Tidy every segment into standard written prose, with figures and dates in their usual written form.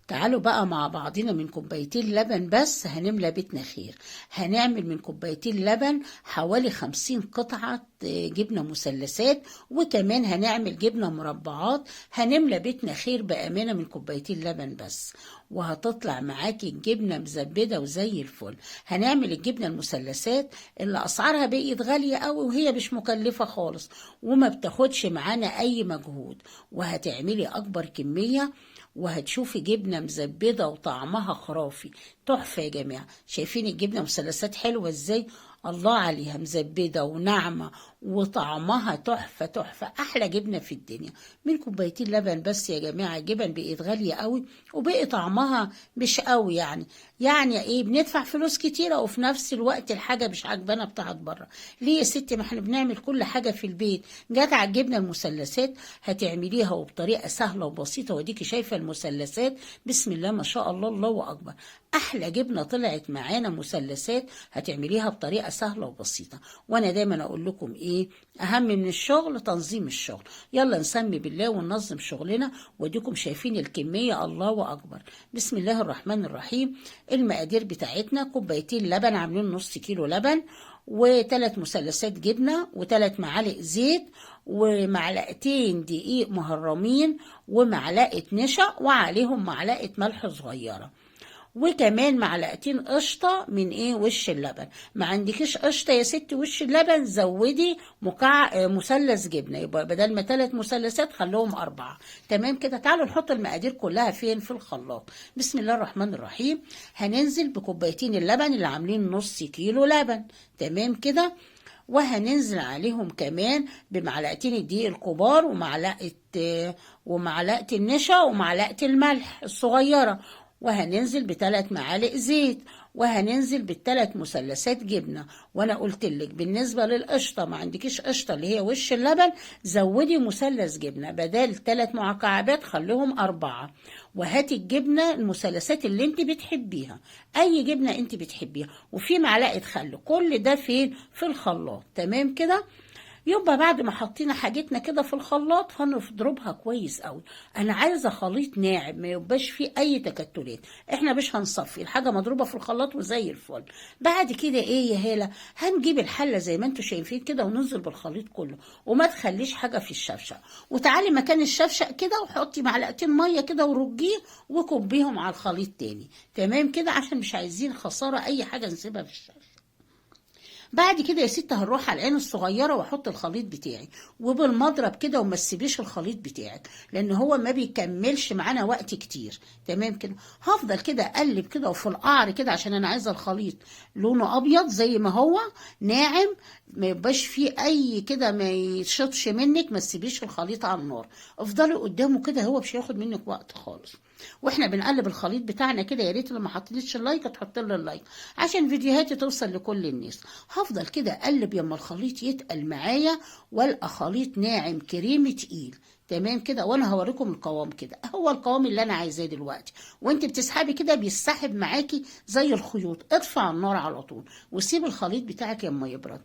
تعالوا بقى مع بعضنا من كوبايتين لبن بس هنملى بيتنا خير. هنعمل من كوبايتين لبن حوالي 50 قطعة جبنة مثلثات، وكمان هنعمل جبنة مربعات. هنملى بيتنا خير بأمانة من كوبايتين لبن بس، وهتطلع معاكي الجبنة مزبدة وزي الفل. هنعمل الجبنة المثلثات اللي أسعارها بقيت غالية قوي، وهي مش مكلفة خالص وما بتاخدش معانا أي مجهود، وهتعملي أكبر كمية وهتشوفي جبنة مزبدة وطعمها خرافي تحفة. يا جماعة شايفين الجبنة مثلثات حلوة ازاي؟ الله عليها، مزبدة وناعمة وطعمها تحفة تحفة، أحلى جبنة في الدنيا من كوبايتين لبن بس. يا جماعة الجبن بقت غالية قوي وبقي طعمها مش قوي، يعني ايه، بندفع فلوس كتيرة وفي نفس الوقت الحاجة مش عجبانة بتاعت بره. ليه يا ستي؟ ما احنا بنعمل كل حاجة في البيت. جت على الجبنة المثلثات هتعمليها وبطريقة سهلة وبسيطة، وديكي شايفة المثلثات بسم الله ما شاء الله، الله أكبر. أحلى جبنة طلعت معانا مثلثات، هتعمليها بطريقة سهلة وبسيطة. وأنا دايما أقول لكم إيه، أهم من الشغل تنظيم الشغل. يلا نسمي بالله وننظم شغلنا، وديكم شايفين الكمية، الله أكبر. بسم الله الرحمن الرحيم. المقادير بتاعتنا كوبايتين لبن عاملين نص كيلو لبن، و3 مثلثات جبنة، و3 معالق زيت، ومعلقتين دقيق مهرمين، ومعلقة نشا، وعليهم معلقة ملح صغيرة، وكمان معلقتين قشطة من وش اللبن. ما عندكيش قشطة يا ست وش اللبن، زودي مثلث جبنة، يبقى بدل ما 3 مثلثات خلوهم 4. تمام كده. تعالوا نحط المقادير كلها فين؟ في الخلاط. بسم الله الرحمن الرحيم. هننزل بكوبايتين اللبن اللي عاملين نص كيلو لبن، تمام كده، وهننزل عليهم كمان بمعلقتين الدقيق الكبار، ومعلقة النشا، ومعلقة الملح الصغيرة، وهننزل ب3 معالق زيت، وهننزل ب3 مثلثات جبنة. وانا قلت لك بالنسبة للقشطة ما عندكيش قشطة اللي هي وش اللبن، زودي مثلث جبنة، بدل 3 مكعبات خليهم 4. وهاتي الجبنة المثلثات اللي انت بتحبيها، اي جبنة انت بتحبيها، وفي معلقة خل. كل ده فين؟ في الخلاط. تمام كده. يبقى بعد ما حطينا حاجتنا كده في الخلاط هنضربها كويس قوي. انا عايزه خليط ناعم ما يبقاش فيه اي تكتلات، احنا مش هنصفي الحاجه، مضروبه في الخلاط وزي الفل. بعد كده ايه يا هاله؟ هنجيب الحله زي ما انتم شايفين كده وننزل بالخليط كله، وما تخليش حاجه في الشفشق، وتعالي مكان الشفشق كده وحطي معلقتين ميه كده ورجيه وكبيهم على الخليط تاني. تمام كده، عشان مش عايزين خساره اي حاجه نسيبها في الشفشق. بعد كده يا ست هنروح على العين الصغيره واحط الخليط بتاعي، وبالمضرب كده، وما تسيبيش الخليط بتاعك لان هو ما بيكملش معانا وقت كتير. تمام كده. هفضل كده اقلب كده وفي القعر كده، عشان انا عايزه الخليط لونه ابيض زي ما هو ناعم، ما يبقاش فيه اي كده، ما يشطش منك، ما تسيبيش الخليط على النار، افضلي قدامه كده، هو مش هياخد منك وقت خالص. واحنا بنقلب الخليط بتاعنا كده، يا ريت اللي ما حطيتش اللايك تحط لي اللايك عشان فيديوهاتي توصل لكل الناس. هفضل كده اقلب يما الخليط يتقل معايا، والقى خليط ناعم كريمي تقيل. تمام كده. وانا هوريكم القوام كده، هو القوام اللي انا عايزاه دلوقتي. وانت بتسحبي كده بيسحب معاكي زي الخيوط. ارفع النار على طول وسيب الخليط بتاعك يما يبرد.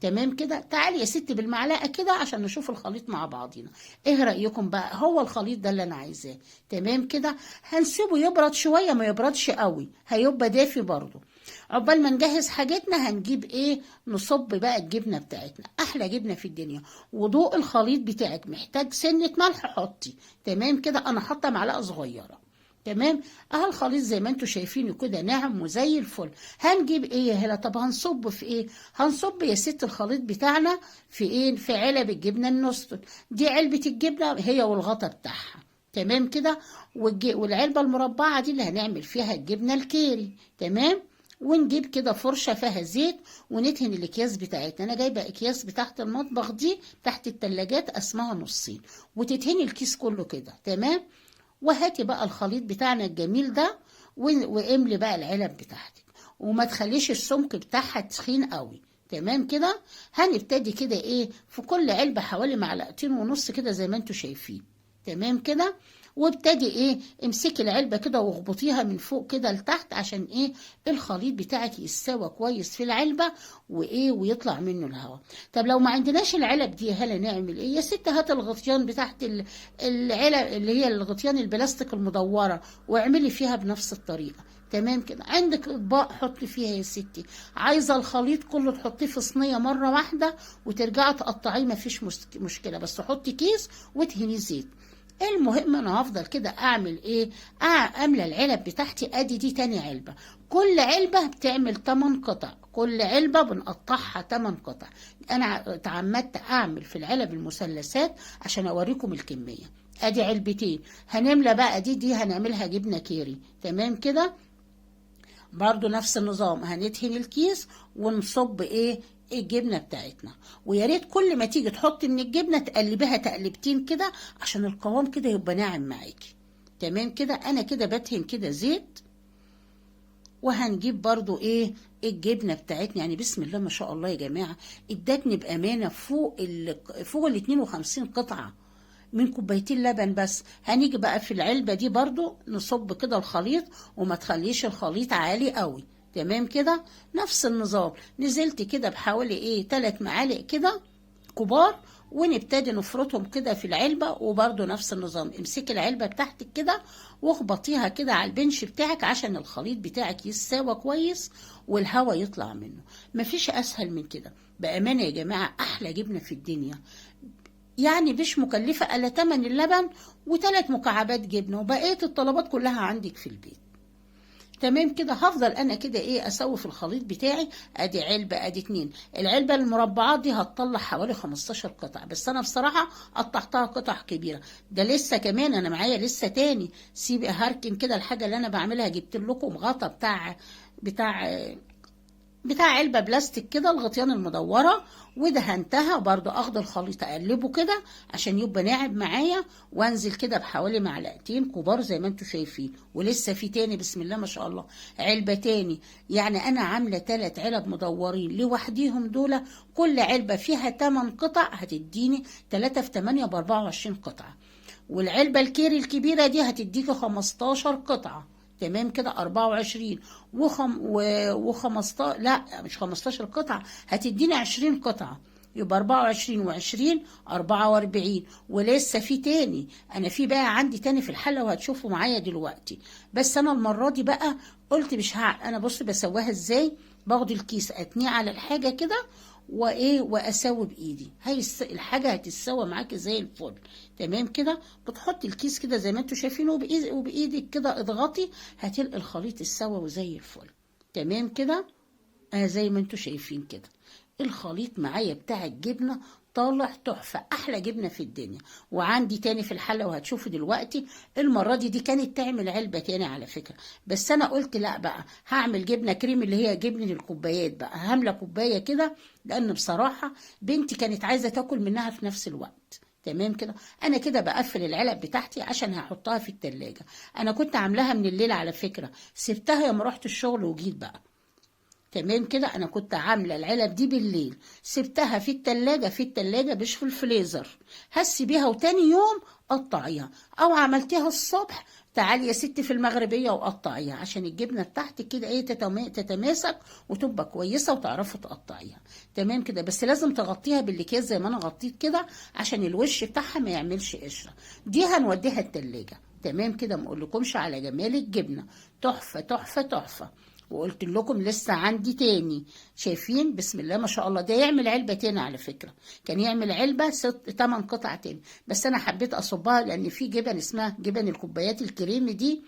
تمام كده. تعالي يا ستي بالمعلقه كده عشان نشوف الخليط مع بعضينا. ايه رايكم بقى؟ هو الخليط ده اللي انا عايزاه. تمام كده. هنسيبه يبرد شويه، ما يبردش قوي، هيبقى دافي برضه. عقبال ما نجهز حاجتنا هنجيب نصب بقى الجبنه بتاعتنا، احلى جبنه في الدنيا. وضوء الخليط بتاعك محتاج سنه ملح حطي. تمام كده. انا حاطه معلقه صغيره. تمام. الخليط زي ما انتم شايفينه كده ناعم وزي الفل. هنجيب يا هلا؟ طب هنصب في هنصب يا ست الخليط بتاعنا في في علب الجبنه النستون. دي علبه الجبنه هي والغطا بتاعها. تمام كده. والعلبه المربعه دي اللي هنعمل فيها الجبنه الكيري. تمام. ونجيب كده فرشه فيها زيت وندهن الاكياس بتاعتنا. انا جايبه اكياس بتاعت المطبخ دي تحت التلاجات، اسمها نصين، وتدهني الكيس كله كده. تمام. وهاتي بقى الخليط بتاعنا الجميل ده واملي بقى العلب بتاعتك، وما تخليش السمك بتاعها تخين قوي. تمام كده. هنبتدي كده في كل علبة حوالي 1.5 معلقة كده زي ما انتوا شايفين. تمام كده. وابتدي ايه، امسكي العلبه كده واخبطيها من فوق كده لتحت، عشان ايه، الخليط بتاعك يستوى كويس في العلبه وايه، ويطلع منه الهواء. طب لو ما عندناش العلب دي هلا نعمل ايه يا ست؟ هات الغطيان بتاعت العلب اللي هي الغطيان البلاستيك المدوره، واعملي فيها بنفس الطريقه. تمام كده. عندك اطباق حطي فيها يا ستي. عايزه الخليط كله تحطيه في صينيه مره واحده وترجعي تقطعيه، مفيش مشكله، بس حطي كيس وادهني زيت. المهم انا هفضل كده اعمل ايه، املى العلب بتاعتي. ادي دي تاني علبه، كل علبه بتعمل 8 قطع، كل علبه بنقطعها 8 قطع. انا اتعمدت اعمل في العلب المثلثات عشان اوريكم الكميه. ادي علبتين، هنملى بقى دي هنعملها جبنه كيري. تمام كده. برضو نفس النظام، هندهن الكيس ونصب ايه، الجبنه بتاعتنا. ويا ريت كل ما تيجي تحطي من الجبنه تقلبيها تقلبتين كده عشان القوام كده يبقى ناعم معاكي. تمام كده. انا كده بدهن كده زيت، وهنجيب برضو ايه، الجبنه بتاعتنا. يعني بسم الله ما شاء الله يا جماعه، ادتني بامانه فوق ال 52 قطعه من كوبايتين لبن بس. هنيجي بقى في العلبة دي برضو نصب كده الخليط، وما تخليش الخليط عالي قوي. تمام كده. نفس النظام، نزلت كده بحوالي ايه 3 معالق كده كبار، ونبتدي نفرطهم كده في العلبة. وبرضو نفس النظام، امسكي العلبة بتاعتك كده واخبطيها كده على البنش بتاعك عشان الخليط بتاعك يساوى كويس والهواء يطلع منه. مفيش اسهل من كده بأمانة يا جماعة. احلى جبنة في الدنيا، يعني مش مكلفة الا تمن اللبن و3 مكعبات جبنة، وبقية الطلبات كلها عندك في البيت. تمام كده. هفضل انا كده ايه، اسوي في الخليط بتاعي. ادي علبة، ادي 2. العلبة المربعات دي هتطلع حوالي 15 قطعة، بس انا بصراحة قطعتها قطع كبيرة. ده لسه كمان انا معايا لسه تاني. سيبي هركن كده الحاجة اللي انا بعملها. جبت لكم غطا بتاع بتاع علبة بلاستيك كده، الغطيان المدورة، ودهنتها برضو. اخد الخليط اقلبه كده عشان يبقى ناعم معايا، وانزل كده بحوالي معلقتين كبار زي ما انتم شايفين. ولسه في تاني بسم الله ما شاء الله علبة تاني. يعني انا عاملة 3 علب مدورين لوحديهم دول، كل علبة فيها 8 قطع، هتديني 3 في 8 ب 24 قطعة. والعلبة الكيري الكبيرة دي هتديكي 15 قطعة. تمام كده. 24 و15، لا مش 15 قطعة، هتديني 20 قطعة. يبقى 24 و20 44. ولسه في تاني، انا في بقى عندي تاني في الحلة وهتشوفوا معايا دلوقتي. بس انا المرة دي بقى قلت مش انا بص بسواها ازاي. باخد الكيس اتنيه على الحاجة كده وايه، واسوي بايدي. هاي الحاجه هتتسوى معاكي زي الفل. تمام كده. بتحطي الكيس كده زي ما انتوا شايفينه، وبايدك كده اضغطي، هتلقي الخليط السوا وزي الفل. تمام كده. زي ما انتوا شايفين كده الخليط معايا بتاع الجبنه طالع تحفه، احلى جبنه في الدنيا. وعندي تاني في الحله وهتشوفوا دلوقتي. المره دي كانت تعمل علبه تاني على فكره، بس انا قلت لا بقى هعمل جبنه كريم اللي هي جبنه الكوبايات بقى. هامله كوبايه كده، لان بصراحه بنتي كانت عايزه تاكل منها في نفس الوقت. تمام كده. انا كده بقفل العلب بتاعتي عشان هحطها في التلاجة. انا كنت عاملاها من الليل على فكره، سبتها يوم رحت الشغل وجيت بقى. تمام كده. انا كنت عامله العلب دي بالليل، سبتها في التلاجة مش في الفريزر. هسي بيها وتاني يوم قطعيها، او عملتيها الصبح تعالي يا ستي في المغربيه وقطعيها، عشان الجبنه بتاعتك كده ايه تتماسك وتبقى كويسه وتعرفي تقطعيها. تمام كده. بس لازم تغطيها بالاكياس زي ما انا غطيت كده عشان الوش بتاعها ما يعملش قشره. دي هنوديها التلاجة. تمام كده. ما اقولكمش على جمال الجبنه، تحفه تحفه تحفه. وقلت لكم لسه عندي تاني. شايفين بسم الله ما شاء الله، ده يعمل علبة تاني على فكرة. كان يعمل علبة 8 قطع تاني، بس انا حبيت اصبها لان في جبن اسمها جبن الكوبايات الكريم دي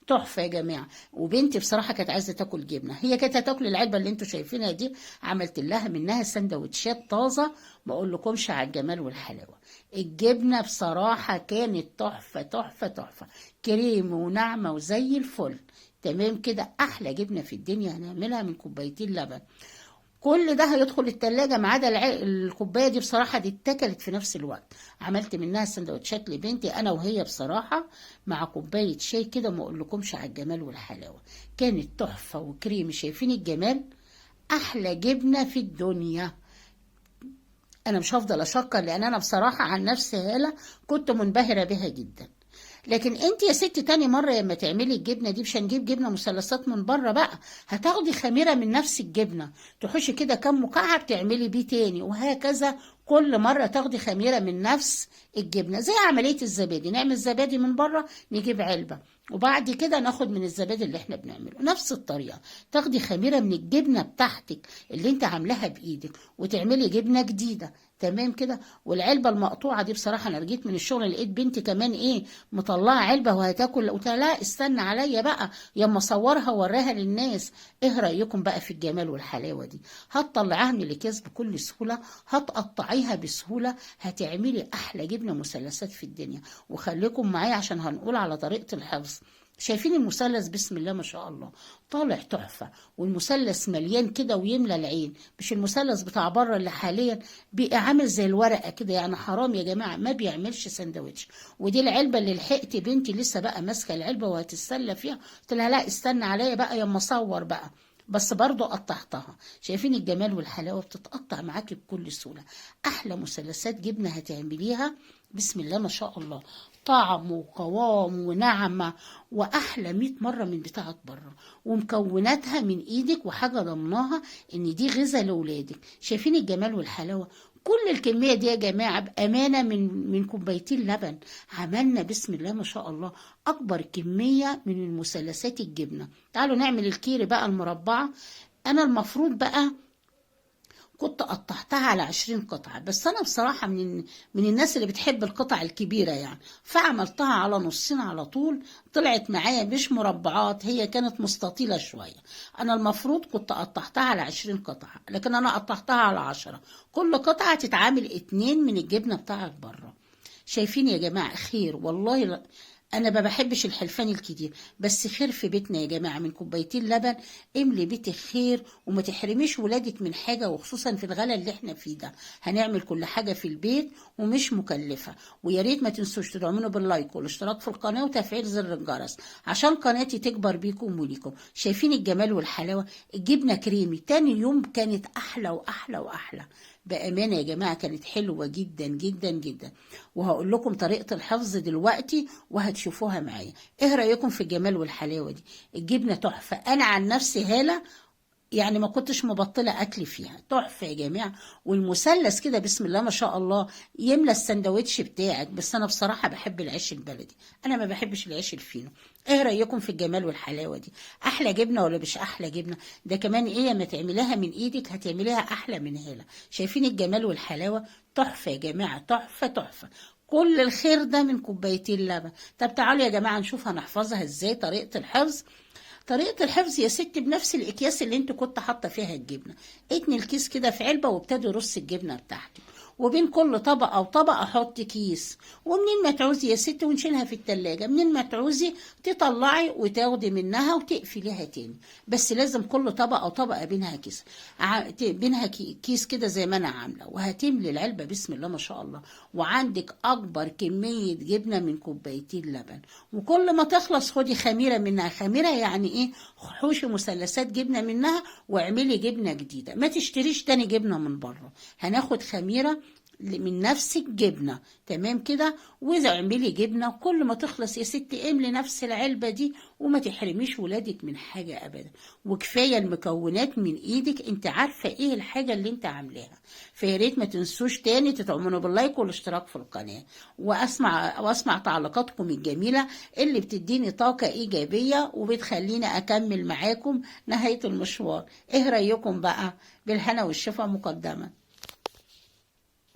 تحفة يا جماعة. وبنتي بصراحة كانت عايزة تاكل جبنة، هي كانت هتاكل العلبة اللي انتوا شايفينها دي. عملت لها منها سندوتشات طازة، ما اقول لكمش على الجمال والحلاوة. الجبنة بصراحة كانت تحفة تحفة تحفة، كريم وناعمة وزي الفل. تمام كده. احلى جبنة في الدنيا هنعملها من كوبايتين لبن. كل ده هيدخل التلاجة ما عدا الكوباية دي. بصراحة دي اتاكلت في نفس الوقت. عملت منها سندوتشات لبنتي انا وهي بصراحة، مع كوباية شاي كده. ما اقولكمش على الجمال والحلاوة، كانت تحفة وكريم. شايفين الجمال؟ احلى جبنة في الدنيا. انا مش هفضل اشكر، لان انا بصراحة عن نفسي هالة كنت منبهرة بها جدا. لكن انت يا ست تاني مرة لما تعملي الجبنة دي مش هنجيب جبنة مثلثات من بره بقى، هتاخدي خميرة من نفس الجبنة، تحشي كده كام مكعب تعملي بيه تاني، وهكذا كل مرة تاخدي خميرة من نفس الجبنة. زي عملية الزبادي، نعمل زبادي من بره نجيب علبة، وبعد كده ناخد من الزبادي اللي احنا بنعمله نفس الطريقة، تاخدي خميرة من الجبنة بتاعتك اللي انت عاملاها بايدك وتعملي جبنة جديدة. تمام كده. والعلبة المقطوعة دي بصراحة انا رجيت من الشغل لقيت بنتي كمان ايه مطلعة علبة وهتاكل، قلت لها لا استنى عليا بقى ياما اصورها وراها للناس. ايه رأيكم بقى في الجمال والحلاوة دي؟ هتطلعيها من الاكياس بكل سهولة، هتقطعيها بسهولة، هتعملي احلى جبنة مثلثات في الدنيا. وخليكم معايا عشان هنقول على طريقة الحفظ. شايفين المثلث بسم الله ما شاء الله طالع تحفة، والمثلث مليان كده ويملى العين، مش المثلث بتاع بره اللي حاليا بقى عامل زي الورقة كده، يعني حرام يا جماعة ما بيعملش سندوتش. ودي العلبة اللي لحقت بنتي لسه بقى ماسكة العلبة وهتتسلى فيها، قلت لها لا استنى عليا بقى يا اما اصور بقى، بس برضو قطعتها. شايفين الجمال والحلاوة بتتقطع معاكي بكل سهولة. احلى مثلثات جبنة هتعمليها بسم الله ما شاء الله، طعم وقوام ونعمة واحلى 100 مرة من بتاعت بره، ومكوناتها من ايدك وحاجة ضمناها ان دي غذاء لاولادك. شايفين الجمال والحلاوة؟ كل الكمية دي يا جماعة بأمانة من كوبايتين لبن عملنا بسم الله ما شاء الله أكبر كمية من المثلثات الجبنة. تعالوا نعمل الكيري بقى المربعة. أنا المفروض بقى كنت قطعتها على 20 قطعة، بس أنا بصراحة من الناس اللي بتحب القطع الكبيرة يعني، فعملتها على نصين على طول، طلعت معايا مش مربعات، هي كانت مستطيلة شوية. أنا المفروض كنت قطعتها على 20 قطعة، لكن أنا قطعتها على 10، كل قطعة تتعامل 2 من الجبنة بتاعت بره. شايفين يا جماعة خير والله. انا ما بحبش الحلفان الكتير، بس خير في بيتنا يا جماعه، من كوبايتين لبن املي بيتك خير، وما تحرميش ولادك من حاجه، وخصوصا في الغلا اللي احنا فيه ده. هنعمل كل حاجه في البيت ومش مكلفه. ويا ريت ما تنسوش تدعمونا باللايك والاشتراك في القناه وتفعيل زر الجرس عشان قناتي تكبر بيكم وليكم. شايفين الجمال والحلاوه؟ الجبنه كريمي تاني يوم كانت احلى واحلى واحلى. بأمانة يا جماعة كانت حلوة جدا جدا جدا. وهقول لكم طريقة الحفظ دلوقتي وهتشوفوها معايا. ايه رأيكم في الجمال والحلاوة دي؟ الجبنة تحفة. انا عن نفسي هالة يعني ما كنتش مبطلة أكل فيها، تحفة يا جماعة. والمثلث كده بسم الله ما شاء الله يملى السندوتش بتاعك. بس أنا بصراحة بحب العيش البلدي، أنا ما بحبش العيش الفينو. إيه رأيكم في الجمال والحلاوة دي؟ أحلى جبنة ولا مش أحلى جبنة؟ ده كمان إيه ما تعمليها من إيدك هتعمليها أحلى من هالة. شايفين الجمال والحلاوة؟ تحفة يا جماعة، تحفة تحفة. كل الخير ده من كوبايتين لبن. طب تعالوا يا جماعة نشوف هنحفظها إزاي. طريقة الحفظ، طريقة الحفظ يا ست بنفس الأكياس اللي انت كنت حاطة فيها الجبنة. اتني الكيس كده في علبة وابتدي رص الجبنة بتاعتك، وبين كل طبقة وطبقة حط كيس. ومنين ما تعوزي يا ست ونشيلها في التلاجة، منين ما تعوزي تطلعي وتاخدي منها وتقفليها تاني. بس لازم كل طبقة وطبقة بينها كيس، بينها كيس كده زي ما انا عاملة. وهتملي العلبة بسم الله ما شاء الله، وعندك اكبر كمية جبنة من كوبايتين لبن. وكل ما تخلص خدي خميرة منها. خميرة يعني ايه؟ حوشي مثلثات جبنة منها واعملي جبنة جديدة، ما تشتريش تاني جبنة من بره. هناخد خميرة من نفس الجبنة. تمام كده. واذا اعملي جبنة كل ما تخلص يا ستي املي نفس العلبة دي، وما تحرميش ولادك من حاجة ابدا. وكفاية المكونات من ايدك، انت عارفة ايه الحاجة اللي انت عاملاها. فيا ريت ما تنسوش تاني تدعمونا باللايك والاشتراك في القناة، واسمع تعليقاتكم الجميلة اللي بتديني طاقة ايجابية وبتخليني اكمل معاكم نهاية المشوار. ايه رأيكم بقى؟ بالهنا والشفا مقدما.